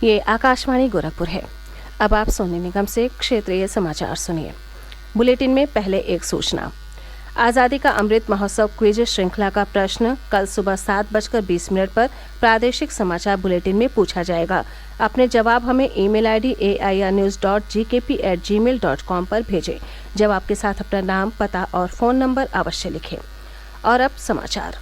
ये आकाशवाणी गोरखपुर है। अब आप सोनी निगम से क्षेत्रीय समाचार सुनिए। बुलेटिन में पहले एक सूचना। आज़ादी का अमृत महोत्सव क्विज श्रृंखला का प्रश्न कल सुबह 7:20 पर प्रादेशिक समाचार बुलेटिन में पूछा जाएगा। अपने जवाब हमें ईमेल ID airnews.gkp@gmail.com पर भेजें। जवाब के साथ अपना नाम, पता और फ़ोन नंबर अवश्य लिखें। और अब समाचार।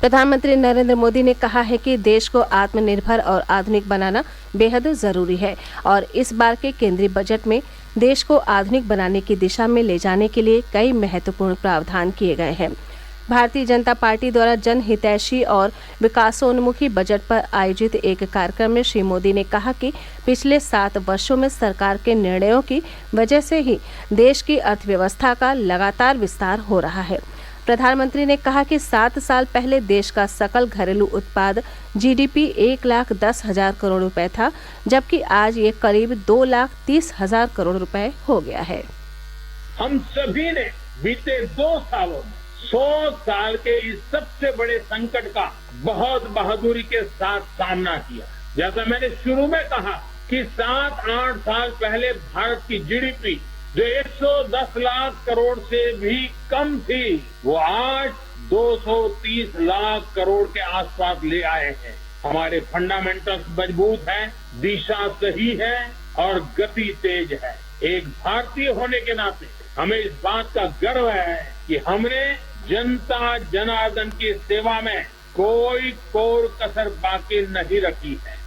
प्रधानमंत्री नरेंद्र मोदी ने कहा है कि देश को आत्मनिर्भर और आधुनिक बनाना बेहद ज़रूरी है और इस बार के केंद्रीय बजट में देश को आधुनिक बनाने की दिशा में ले जाने के लिए कई महत्वपूर्ण प्रावधान किए गए हैं। भारतीय जनता पार्टी द्वारा जनहितैषी और विकासोन्मुखी बजट पर आयोजित एक कार्यक्रम में श्री मोदी ने कहा कि पिछले 7 वर्षों में सरकार के निर्णयों की वजह से ही देश की अर्थव्यवस्था का लगातार विस्तार हो रहा है। प्रधानमंत्री ने कहा कि 7 साल पहले देश का सकल घरेलू उत्पाद GDP 1,10,000 करोड़ रुपए था, जबकि आज ये करीब 2,30,000 करोड़ रुपए हो गया है। हम सभी ने बीते 2 सालों में 100 साल के इस सबसे बड़े संकट का बहुत बहादुरी के साथ सामना किया। जैसा मैंने शुरू में कहा कि 7-8 साल पहले भारत की GDP जो 110 लाख करोड़ से भी कम थी, वो आज 230 लाख करोड़ के आसपास ले आए हैं। हमारे फंडामेंटल्स मजबूत हैं, दिशा सही है और गति तेज है। एक भारतीय होने के नाते हमें इस बात का गर्व है कि हमने जनता जनार्दन की सेवा में कोई कोर कसर बाकी नहीं रखी है।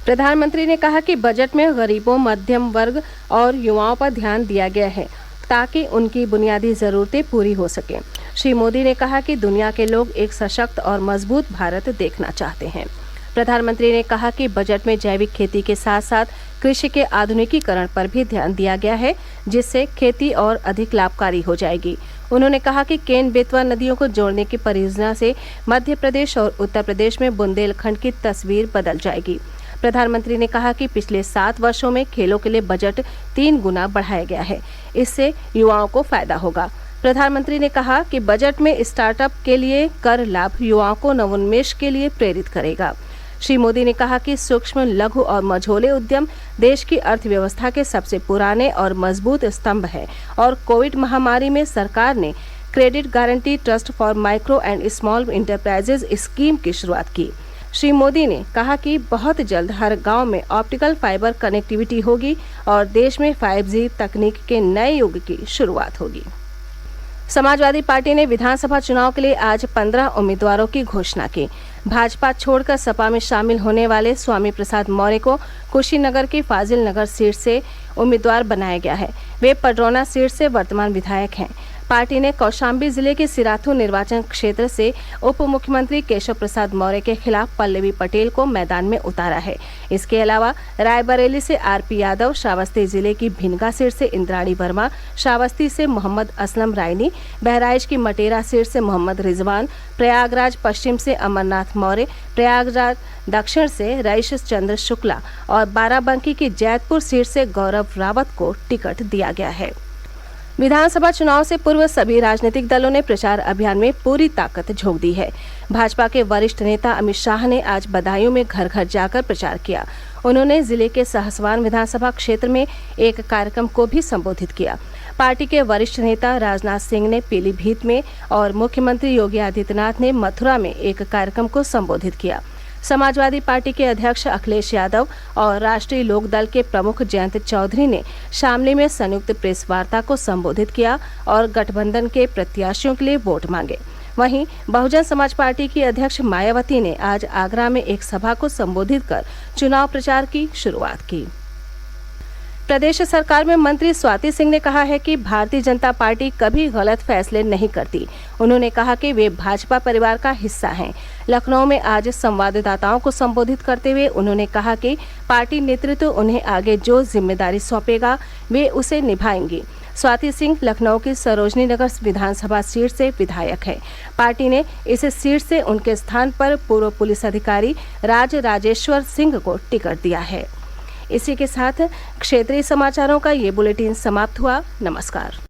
प्रधानमंत्री ने कहा कि बजट में गरीबों, मध्यम वर्ग और युवाओं पर ध्यान दिया गया है ताकि उनकी बुनियादी ज़रूरतें पूरी हो सकें। श्री मोदी ने कहा कि दुनिया के लोग एक सशक्त और मजबूत भारत देखना चाहते हैं। प्रधानमंत्री ने कहा कि बजट में जैविक खेती के साथ साथ कृषि के आधुनिकीकरण पर भी ध्यान दिया गया है, जिससे खेती और अधिक लाभकारी हो जाएगी। उन्होंने कहा कि केन बेतवा नदियों को जोड़ने की परियोजना से मध्य प्रदेश और उत्तर प्रदेश में बुंदेलखंड की तस्वीर बदल जाएगी। प्रधानमंत्री ने कहा कि पिछले 7 वर्षों में खेलों के लिए बजट 3 गुना बढ़ाया गया है। इससे युवाओं को फायदा होगा। प्रधानमंत्री ने कहा कि बजट में स्टार्टअप के लिए कर लाभ युवाओं को नवोन्मेष के लिए प्रेरित करेगा। श्री मोदी ने कहा कि सूक्ष्म, लघु और मझोले उद्यम देश की अर्थव्यवस्था के सबसे पुराने और मजबूत स्तंभ हैं और कोविड महामारी में सरकार ने credit guarantee trust for micro and small enterprises scheme की शुरुआत की। श्री मोदी ने कहा कि बहुत जल्द हर गांव में ऑप्टिकल फाइबर कनेक्टिविटी होगी और देश में 5G तकनीक के नए युग की शुरुआत होगी। समाजवादी पार्टी ने विधानसभा चुनाव के लिए आज 15 उम्मीदवारों की घोषणा की। भाजपा छोड़कर सपा में शामिल होने वाले स्वामी प्रसाद मौर्य को कुशीनगर की फाजिल नगर सीट से उम्मीदवार बनाया गया है। वे पडरौना सीट से वर्तमान विधायक हैं। पार्टी ने कौशाम्बी जिले के सिराथू निर्वाचन क्षेत्र से उप मुख्यमंत्री केशव प्रसाद मौर्य के खिलाफ पल्लवी पटेल को मैदान में उतारा है। इसके अलावा रायबरेली से RP यादव, श्रावस्ती जिले की भिनगा सीट से इंद्राणी वर्मा, श्रावस्ती से मोहम्मद असलम रायनी, बहराइच की मटेरा सीट से मोहम्मद रिजवान, प्रयागराज पश्चिम से अमरनाथ मौर्य, प्रयागराज दक्षिण से रईस चंद्र शुक्ला और बाराबंकी की जैतपुर सीट से गौरव रावत को टिकट दिया गया है। विधानसभा चुनाव से पूर्व सभी राजनीतिक दलों ने प्रचार अभियान में पूरी ताकत झोंक दी है। भाजपा के वरिष्ठ नेता अमित शाह ने आज बदायूं में घर घर जाकर प्रचार किया। उन्होंने जिले के सहसवान विधानसभा क्षेत्र में एक कार्यक्रम को भी संबोधित किया। पार्टी के वरिष्ठ नेता राजनाथ सिंह ने पीलीभीत में और मुख्यमंत्री योगी आदित्यनाथ ने मथुरा में एक कार्यक्रम को संबोधित किया। समाजवादी पार्टी के अध्यक्ष अखिलेश यादव और राष्ट्रीय लोकदल के प्रमुख जयंत चौधरी ने शामली में संयुक्त प्रेस वार्ता को संबोधित किया और गठबंधन के प्रत्याशियों के लिए वोट मांगे। वहीं बहुजन समाज पार्टी की अध्यक्ष मायावती ने आज आगरा में एक सभा को संबोधित कर चुनाव प्रचार की शुरुआत की। प्रदेश सरकार में मंत्री स्वाति सिंह ने कहा है कि भारतीय जनता पार्टी कभी गलत फैसले नहीं करती। उन्होंने कहा कि वे भाजपा परिवार का हिस्सा हैं। लखनऊ में आज संवाददाताओं को संबोधित करते हुए उन्होंने कहा कि पार्टी नेतृत्व उन्हें आगे जो जिम्मेदारी सौंपेगा वे उसे निभाएंगी। स्वाति सिंह लखनऊ की सरोजनी नगर विधानसभा सीट से विधायक है। पार्टी ने इस सीट से उनके स्थान पर पूर्व पुलिस अधिकारी राज राजेश्वर सिंह को टिकट दिया है। इसी के साथ क्षेत्रीय समाचारों का ये बुलेटिन समाप्त हुआ। नमस्कार।